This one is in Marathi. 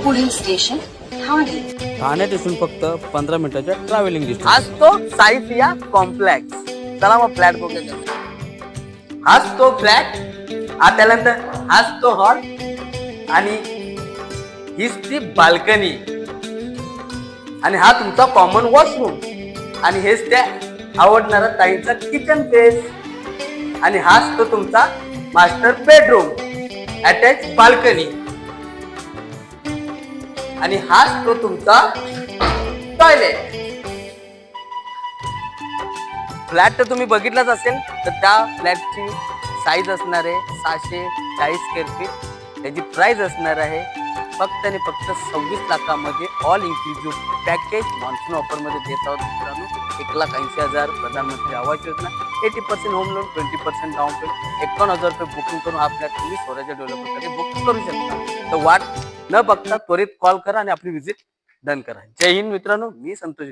पुढील स्टेशन ठाणे. ठाण्यापासून फक्त 15 मिनिटाच्या ट्रॅव्हलिंग डिस्टन्स. हाच तो साईसिया कॉम्प्लेक्स. चला मग फ्लॅट बघूया. हाच तो फ्लॅट. त्यानंतर हाच तो हॉल आणि हीच ती बाल्कनी आणि हा तुमचा कॉमन वॉशरूम आणि हेच त्या आवडणारा ताईंचा किचन स्पेस आणि हाच तो तुमचा मास्टर बेडरूम, अटॅच बाल्कनी आणि हाच तो तुमचा टॉयलेट. फ्लॅट तर तुम्ही बघितलाच असेल. तर त्या फ्लॅटची साईज असणार आहे 640 स्क्वेअर फीट. त्याची प्राइस असणार आहे फक्त आणि फक्त 26 लाखामध्ये all inclusive package monsoon offer मध्ये देत आहोत मित्रांनो. 1,80,000 प्रधानमंत्री Awas Yojana, 80% home loan, 20% down payment, 51,000 रुपये बुकिंग करून हा फ्लॅट तुम्ही स्वराज्य डेव्हलपरकडे बुक करू शकता. तर वाट न बघता त्वरित कॉल करा आणि आपली व्हिजिट डन करा. जय हिंद मित्रांनो, मी संतोष.